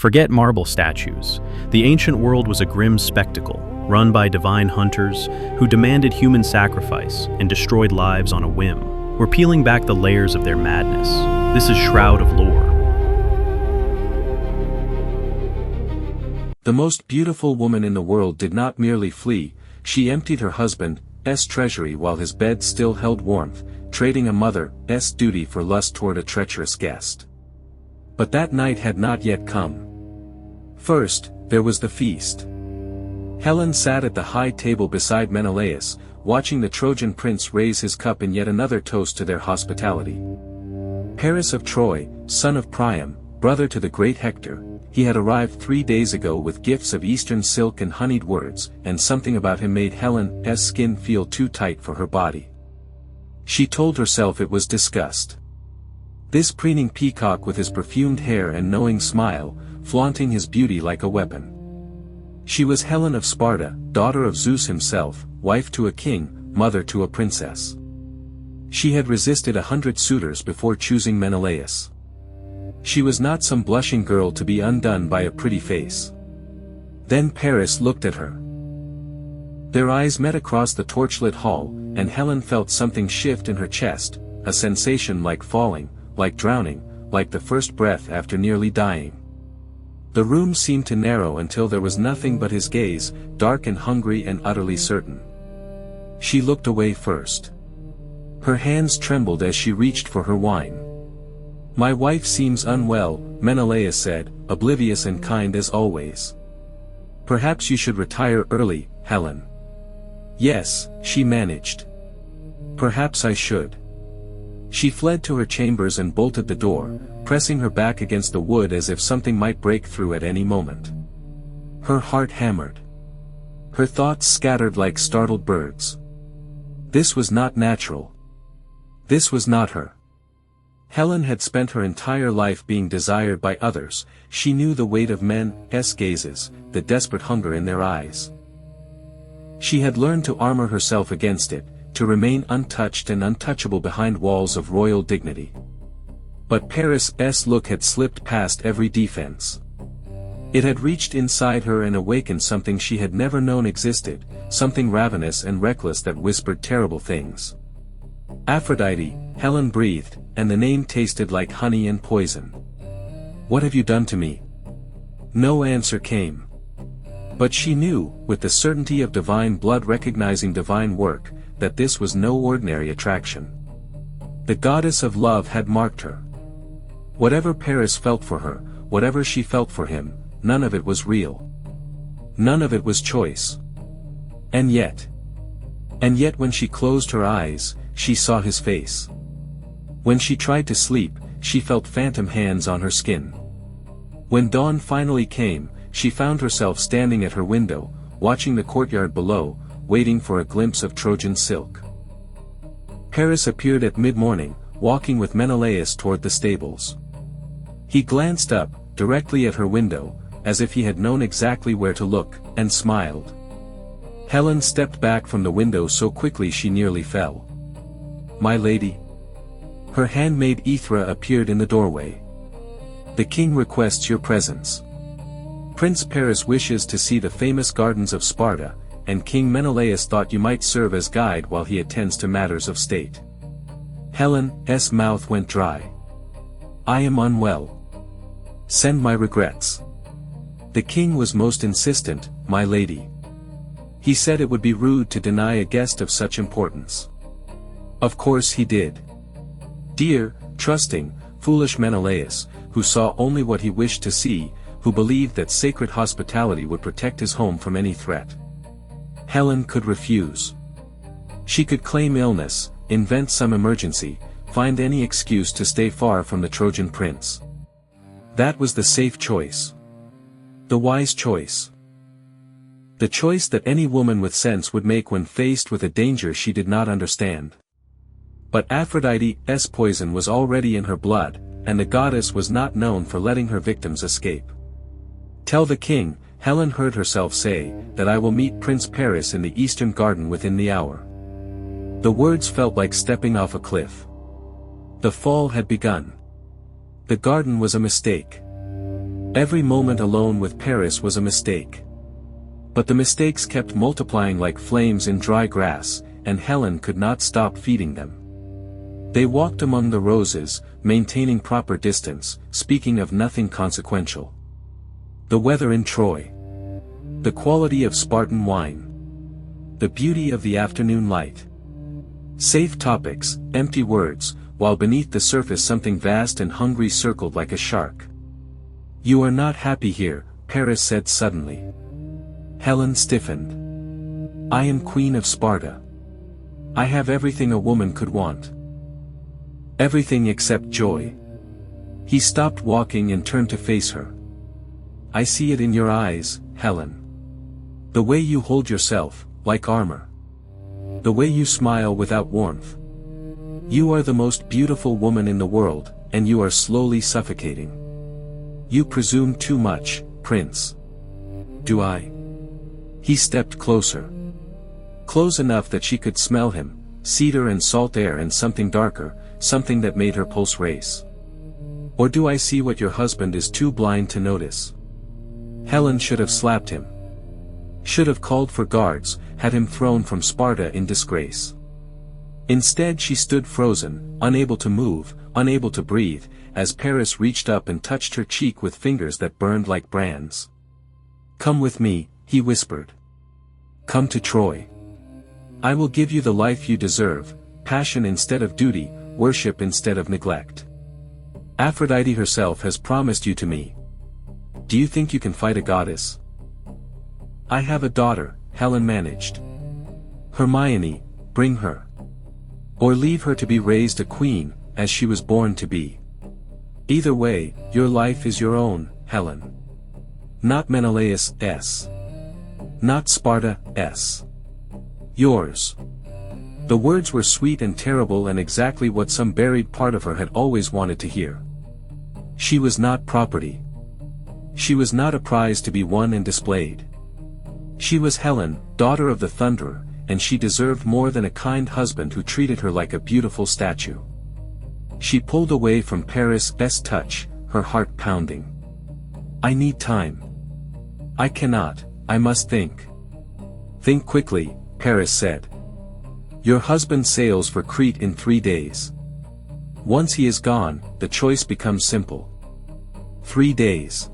Forget marble statues. The ancient world was a grim spectacle, run by divine hunters who demanded human sacrifice and destroyed lives on a whim. We're peeling back the layers of their madness. This is Shroud of Lore. The most beautiful woman in the world did not merely flee, she emptied her husband's treasury while his bed still held warmth, trading a mother's duty for lust toward a treacherous guest. But that night had not yet come. First, there was the feast. Helen sat at the high table beside Menelaus, watching the Trojan prince raise his cup in yet another toast to their hospitality. Paris of Troy, son of Priam, brother to the great Hector, he had arrived 3 days ago with gifts of eastern silk and honeyed words, and something about him made Helen's skin feel too tight for her body. She told herself it was disgust. This preening peacock with his perfumed hair and knowing smile, flaunting his beauty like a weapon. She was Helen of Sparta, daughter of Zeus himself, wife to a king, mother to a princess. She had resisted 100 suitors before choosing Menelaus. She was not some blushing girl to be undone by a pretty face. Then Paris looked at her. Their eyes met across the torchlit hall, and Helen felt something shift in her chest, a sensation like falling, like drowning, like the first breath after nearly dying. The room seemed to narrow until there was nothing but his gaze, dark and hungry and utterly certain. She looked away first. Her hands trembled as she reached for her wine. "My wife seems unwell," Menelaus said, oblivious and kind as always. "Perhaps you should retire early, Helen." "Yes," she managed. "Perhaps I should." She fled to her chambers and bolted the door, pressing her back against the wood as if something might break through at any moment. Her heart hammered. Her thoughts scattered like startled birds. This was not natural. This was not her. Helen had spent her entire life being desired by others, she knew the weight of men's gazes, the desperate hunger in their eyes. She had learned to armor herself against it, to remain untouched and untouchable behind walls of royal dignity. But Paris' look had slipped past every defense. It had reached inside her and awakened something she had never known existed, something ravenous and reckless that whispered terrible things. "Aphrodite," Helen breathed, and the name tasted like honey and poison. "What have you done to me?" No answer came. But she knew, with the certainty of divine blood recognizing divine work, that this was no ordinary attraction. The goddess of love had marked her. Whatever Paris felt for her, whatever she felt for him, none of it was real. None of it was choice. And yet when she closed her eyes, she saw his face. When she tried to sleep, she felt phantom hands on her skin. When dawn finally came, she found herself standing at her window, watching the courtyard below, waiting for a glimpse of Trojan silk. Paris appeared at mid-morning, walking with Menelaus toward the stables. He glanced up, directly at her window, as if he had known exactly where to look, and smiled. Helen stepped back from the window so quickly she nearly fell. "My lady?" Her handmaid Aethra appeared in the doorway. "The king requests your presence. Prince Paris wishes to see the famous gardens of Sparta, and King Menelaus thought you might serve as guide while he attends to matters of state." Helen's mouth went dry. "I am unwell. Send my regrets." "The king was most insistent, my lady. He said it would be rude to deny a guest of such importance." "Of course he did." Dear, trusting, foolish Menelaus, who saw only what he wished to see, who believed that sacred hospitality would protect his home from any threat. Helen could refuse. She could claim illness, invent some emergency, find any excuse to stay far from the Trojan prince. That was the safe choice. The wise choice. The choice that any woman with sense would make when faced with a danger she did not understand. But Aphrodite's poison was already in her blood, and the goddess was not known for letting her victims escape. "Tell the king," Helen heard herself say, "that I will meet Prince Paris in the eastern garden within the hour." The words felt like stepping off a cliff. The fall had begun. The garden was a mistake. Every moment alone with Paris was a mistake. But the mistakes kept multiplying like flames in dry grass, and Helen could not stop feeding them. They walked among the roses, maintaining proper distance, speaking of nothing consequential. The weather in Troy. The quality of Spartan wine. The beauty of the afternoon light. Safe topics, empty words, while beneath the surface something vast and hungry circled like a shark. "You are not happy here," Paris said suddenly. Helen stiffened. "I am Queen of Sparta. I have everything a woman could want. Everything except joy." He stopped walking and turned to face her. "I see it in your eyes, Helen. The way you hold yourself, like armor. The way you smile without warmth. You are the most beautiful woman in the world, and you are slowly suffocating. You presume too much, Prince." "Do I?" He stepped closer. Close enough that she could smell him, cedar and salt air and something darker, something that made her pulse race. "Or do I see what your husband is too blind to notice?" Helen should have slapped him. Should have called for guards, had him thrown from Sparta in disgrace. Instead she stood frozen, unable to move, unable to breathe, as Paris reached up and touched her cheek with fingers that burned like brands. "Come with me," he whispered. "Come to Troy. I will give you the life you deserve, passion instead of duty, worship instead of neglect. Aphrodite herself has promised you to me. Do you think you can fight a goddess?" "I have a daughter," Helen managed. "Hermione, bring her. Or leave her to be raised a queen, as she was born to be. Either way, your life is your own, Helen. Not Menelaus'. Not Sparta's. Yours." The words were sweet and terrible and exactly what some buried part of her had always wanted to hear. She was not property. She was not a prize to be won and displayed. She was Helen, daughter of the Thunderer, and she deserved more than a kind husband who treated her like a beautiful statue. She pulled away from Paris' touch, her heart pounding. "I need time. I cannot, I must think." "Think quickly," Paris said. "Your husband sails for Crete in 3 days. Once he is gone, the choice becomes simple. 3 days.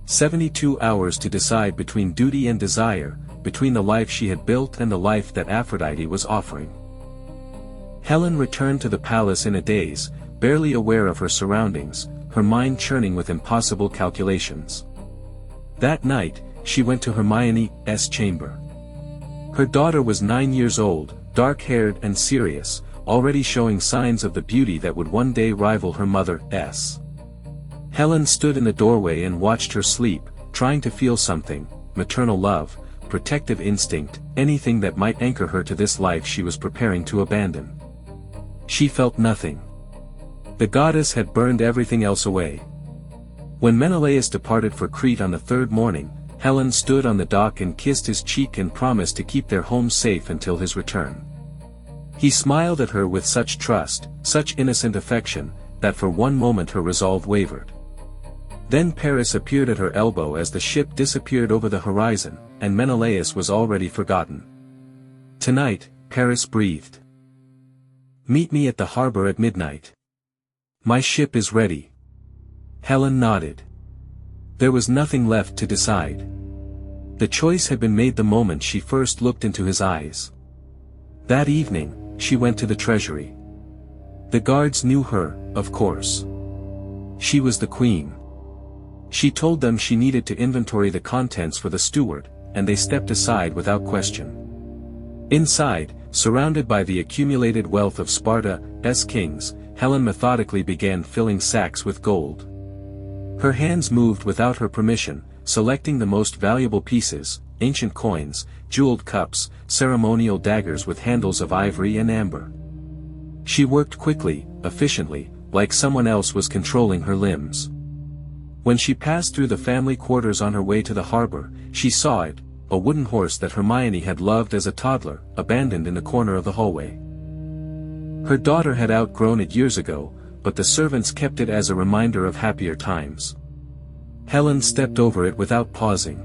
72 hours to decide between duty and desire, between the life she had built and the life that Aphrodite was offering." Helen returned to the palace in a daze, barely aware of her surroundings, her mind churning with impossible calculations. That night, she went to Hermione's chamber. Her daughter was 9 years old, dark-haired and serious, already showing signs of the beauty that would one day rival her mother's. Helen stood in the doorway and watched her sleep, trying to feel something, maternal love, protective instinct, anything that might anchor her to this life she was preparing to abandon. She felt nothing. The goddess had burned everything else away. When Menelaus departed for Crete on the 3rd morning, Helen stood on the dock and kissed his cheek and promised to keep their home safe until his return. He smiled at her with such trust, such innocent affection, that for one moment her resolve wavered. Then Paris appeared at her elbow as the ship disappeared over the horizon, and Menelaus was already forgotten. "Tonight," Paris breathed. "Meet me at the harbor at midnight. My ship is ready." Helen nodded. There was nothing left to decide. The choice had been made the moment she first looked into his eyes. That evening, she went to the treasury. The guards knew her, of course. She was the queen. She told them she needed to inventory the contents for the steward, and they stepped aside without question. Inside, surrounded by the accumulated wealth of Sparta's kings, Helen methodically began filling sacks with gold. Her hands moved without her permission, selecting the most valuable pieces, ancient coins, jeweled cups, ceremonial daggers with handles of ivory and amber. She worked quickly, efficiently, like someone else was controlling her limbs. When she passed through the family quarters on her way to the harbor, she saw it, a wooden horse that Hermione had loved as a toddler, abandoned in the corner of the hallway. Her daughter had outgrown it years ago, but the servants kept it as a reminder of happier times. Helen stepped over it without pausing.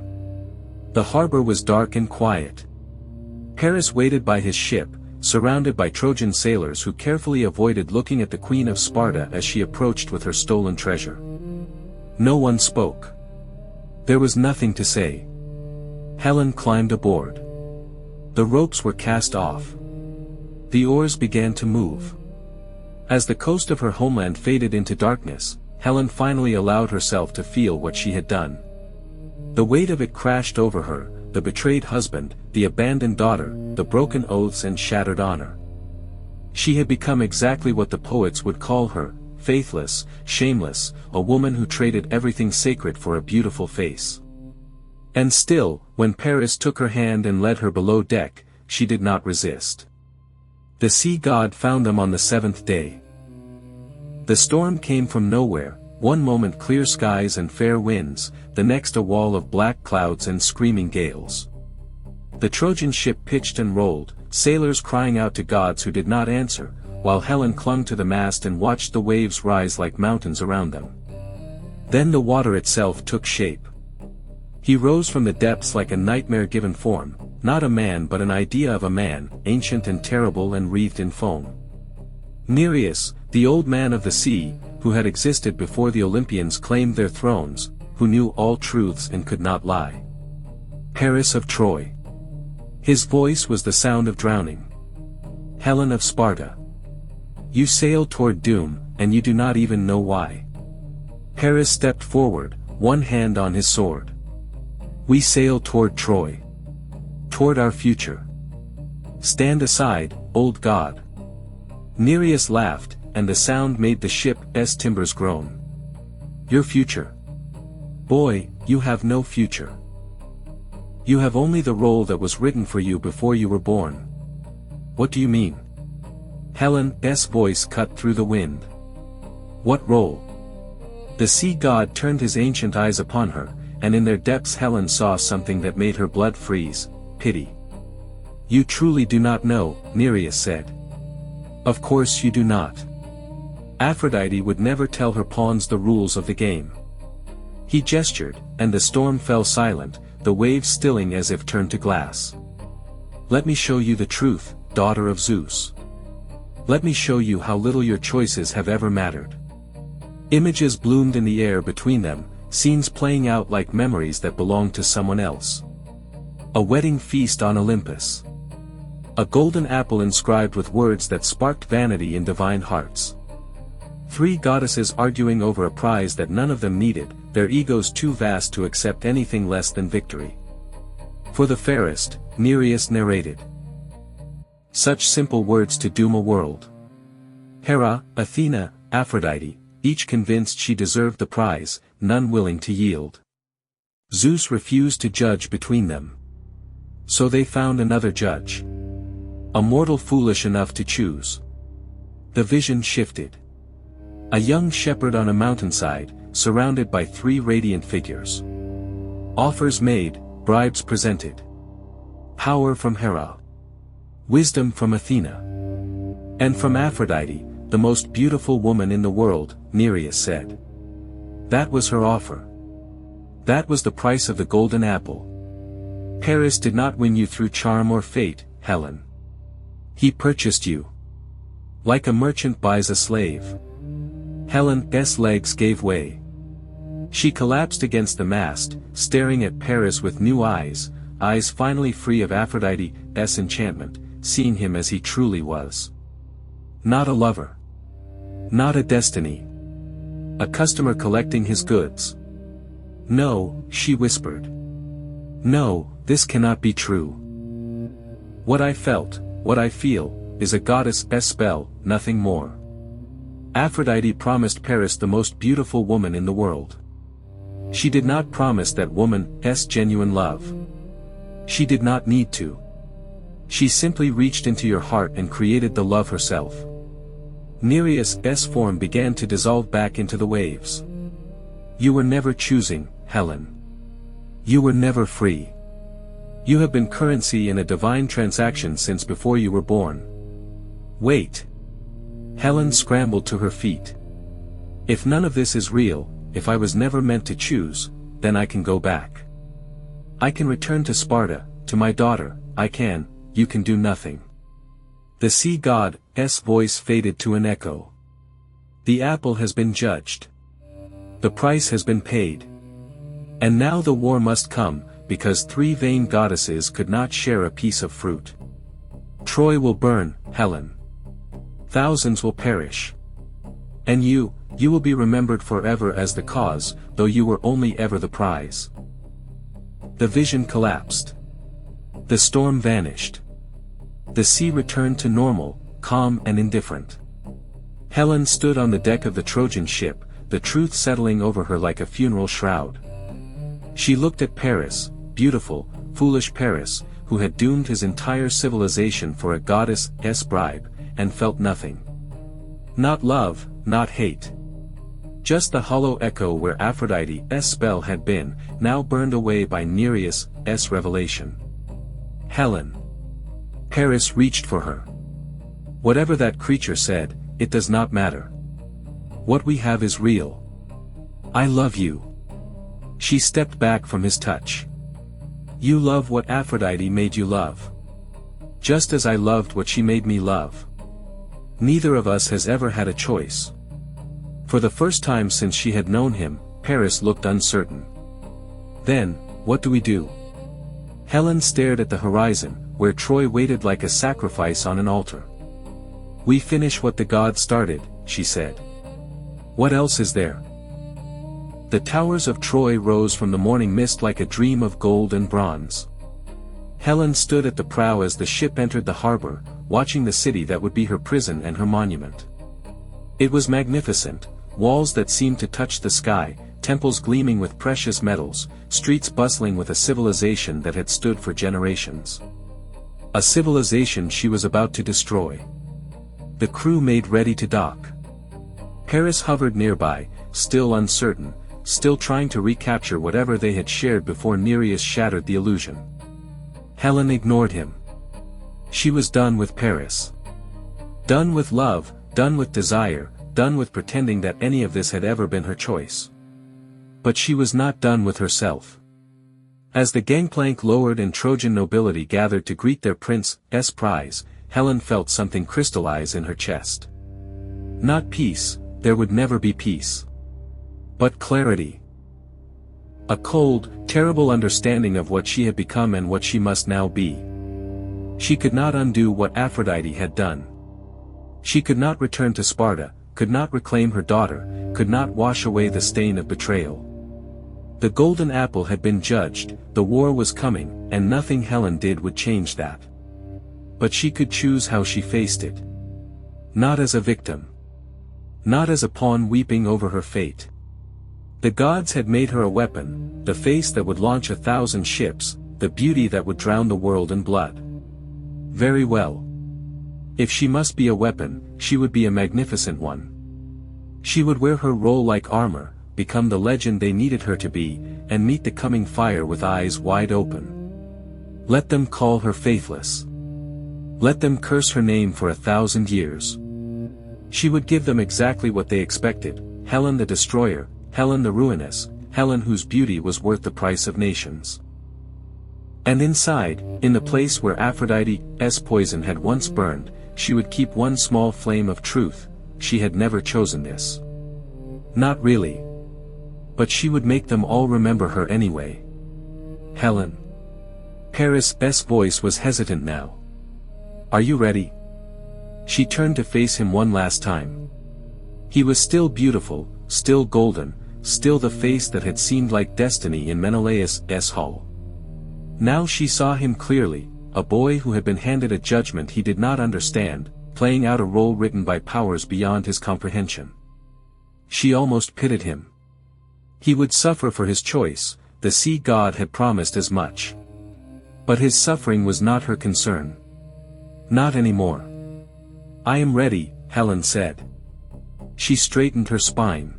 The harbor was dark and quiet. Paris waited by his ship, surrounded by Trojan sailors who carefully avoided looking at the Queen of Sparta as she approached with her stolen treasure. No one spoke. There was nothing to say. Helen climbed aboard. The ropes were cast off. The oars began to move. As the coast of her homeland faded into darkness, Helen finally allowed herself to feel what she had done. The weight of it crashed over her, the betrayed husband, the abandoned daughter, the broken oaths and shattered honor. She had become exactly what the poets would call her, faithless, shameless, a woman who traded everything sacred for a beautiful face. And still, when Paris took her hand and led her below deck, she did not resist. The sea god found them on the seventh day. The storm came from nowhere, one moment clear skies and fair winds, the next a wall of black clouds and screaming gales. The Trojan ship pitched and rolled, sailors crying out to gods who did not answer, while Helen clung to the mast and watched the waves rise like mountains around them. Then the water itself took shape. He rose from the depths like a nightmare-given form, not a man but an idea of a man, ancient and terrible and wreathed in foam. Nereus, the old man of the sea, who had existed before the Olympians claimed their thrones, who knew all truths and could not lie. Paris of Troy. His voice was the sound of drowning. Helen of Sparta. You sail toward doom, and you do not even know why. Paris stepped forward, one hand on his sword. We sail toward Troy. Toward our future. Stand aside, old god. Nereus laughed, and the sound made the ship's timbers groan. Your future. Boy, you have no future. You have only the role that was written for you before you were born. What do you mean? Helen's voice cut through the wind. What role? The sea god turned his ancient eyes upon her, and in their depths Helen saw something that made her blood freeze, pity. You truly do not know, Nereus said. Of course you do not. Aphrodite would never tell her pawns the rules of the game. He gestured, and the storm fell silent, the waves stilling as if turned to glass. Let me show you the truth, daughter of Zeus. Let me show you how little your choices have ever mattered. Images bloomed in the air between them, scenes playing out like memories that belonged to someone else. A wedding feast on Olympus. A golden apple inscribed with words that sparked vanity in divine hearts. 3 goddesses arguing over a prize that none of them needed, their egos too vast to accept anything less than victory. For the fairest, Nereus narrated. Such simple words to doom a world. Hera, Athena, Aphrodite, each convinced she deserved the prize, none willing to yield. Zeus refused to judge between them. So they found another judge. A mortal foolish enough to choose. The vision shifted. A young shepherd on a mountainside, surrounded by 3 radiant figures. Offers made, bribes presented. Power from Hera. Wisdom from Athena. And from Aphrodite, the most beautiful woman in the world, Nereus said. That was her offer. That was the price of the golden apple. Paris did not win you through charm or fate, Helen. He purchased you. Like a merchant buys a slave. Helen's legs gave way. She collapsed against the mast, staring at Paris with new eyes, eyes finally free of Aphrodite's enchantment, seeing him as he truly was. Not a lover. Not a destiny. A customer collecting his goods. No, she whispered. No, this cannot be true. What I felt, what I feel, is a goddess' spell, nothing more. Aphrodite promised Paris the most beautiful woman in the world. She did not promise that woman's genuine love. She did not need to. She simply reached into your heart and created the love herself. Nereus' form began to dissolve back into the waves. You were never choosing, Helen. You were never free. You have been currency in a divine transaction since before you were born. Wait. Helen scrambled to her feet. If none of this is real, if I was never meant to choose, then I can go back. I can return to Sparta, to my daughter, you can do nothing. The sea god's voice faded to an echo. The apple has been judged. The price has been paid. And now the war must come, because 3 vain goddesses could not share a piece of fruit. Troy will burn, Helen. Thousands will perish. And you will be remembered forever as the cause, though you were only ever the prize. The vision collapsed. The storm vanished. The sea returned to normal, calm and indifferent. Helen stood on the deck of the Trojan ship, the truth settling over her like a funeral shroud. She looked at Paris, beautiful, foolish Paris, who had doomed his entire civilization for a goddess' bribe, and felt nothing. Not love, not hate. Just the hollow echo where Aphrodite's spell had been, now burned away by Nereus' revelation. Helen. Paris reached for her. Whatever that creature said, it does not matter. What we have is real. I love you. She stepped back from his touch. You love what Aphrodite made you love. Just as I loved what she made me love. Neither of us has ever had a choice. For the first time since she had known him, Paris looked uncertain. Then, what do we do? Helen stared at the horizon, where Troy waited like a sacrifice on an altar. We finish what the gods started, she said. What else is there? The towers of Troy rose from the morning mist like a dream of gold and bronze. Helen stood at the prow as the ship entered the harbor, watching the city that would be her prison and her monument. It was magnificent, walls that seemed to touch the sky, temples gleaming with precious metals, streets bustling with a civilization that had stood for generations. A civilization she was about to destroy. The crew made ready to dock. Paris hovered nearby, still uncertain, still trying to recapture whatever they had shared before Nereus shattered the illusion. Helen ignored him. She was done with Paris. Done with love, done with desire, done with pretending that any of this had ever been her choice. But she was not done with herself. As the gangplank lowered and Trojan nobility gathered to greet their prince's prize, Helen felt something crystallize in her chest. Not peace, there would never be peace. But clarity. A cold, terrible understanding of what she had become and what she must now be. She could not undo what Aphrodite had done. She could not return to Sparta, could not reclaim her daughter, could not wash away the stain of betrayal. The golden apple had been judged, the war was coming, and nothing Helen did would change that. But she could choose how she faced it. Not as a victim. Not as a pawn weeping over her fate. The gods had made her a weapon, the face that would launch 1,000 ships, the beauty that would drown the world in blood. Very well. If she must be a weapon, she would be a magnificent one. She would wear her role like armor, become the legend they needed her to be, and meet the coming fire with eyes wide open. Let them call her faithless. Let them curse her name for 1,000 years. She would give them exactly what they expected, Helen the destroyer, Helen the ruinous, Helen whose beauty was worth the price of nations. And inside, in the place where Aphrodite's poison had once burned, she would keep one small flame of truth. She had never chosen this. Not really. But she would make them all remember her anyway. Helen. Paris' voice was hesitant now. Are you ready? She turned to face him one last time. He was still beautiful, still golden, still the face that had seemed like destiny in Menelaus' hall. Now she saw him clearly, a boy who had been handed a judgment he did not understand, playing out a role written by powers beyond his comprehension. She almost pitied him. He would suffer for his choice, the sea god had promised as much. But his suffering was not her concern. Not anymore. I am ready, Helen said. She straightened her spine.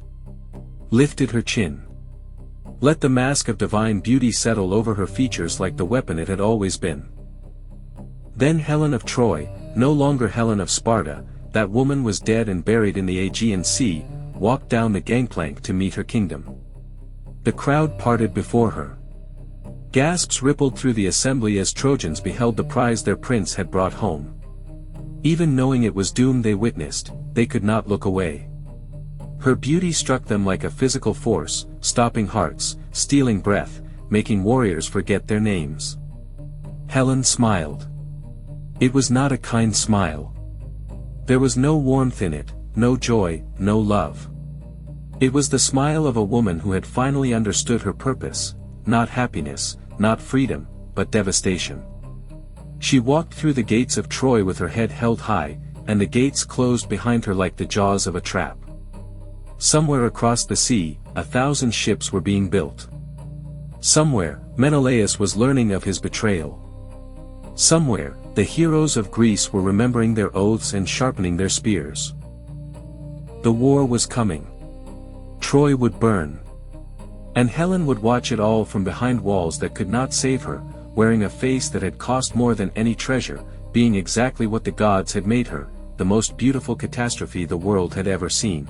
Lifted her chin. Let the mask of divine beauty settle over her features like the weapon it had always been. Then Helen of Troy, no longer Helen of Sparta, that woman was dead and buried in the Aegean Sea, walked down the gangplank to meet her kingdom. The crowd parted before her. Gasps rippled through the assembly as Trojans beheld the prize their prince had brought home. Even knowing it was doom they witnessed, they could not look away. Her beauty struck them like a physical force, stopping hearts, stealing breath, making warriors forget their names. Helen smiled. It was not a kind smile. There was no warmth in it, no joy, no love. It was the smile of a woman who had finally understood her purpose, not happiness, not freedom, but devastation. She walked through the gates of Troy with her head held high, and the gates closed behind her like the jaws of a trap. Somewhere across the sea, 1,000 ships were being built. Somewhere, Menelaus was learning of his betrayal. Somewhere, the heroes of Greece were remembering their oaths and sharpening their spears. The war was coming. Troy would burn. And Helen would watch it all from behind walls that could not save her, wearing a face that had cost more than any treasure, being exactly what the gods had made her, the most beautiful catastrophe the world had ever seen.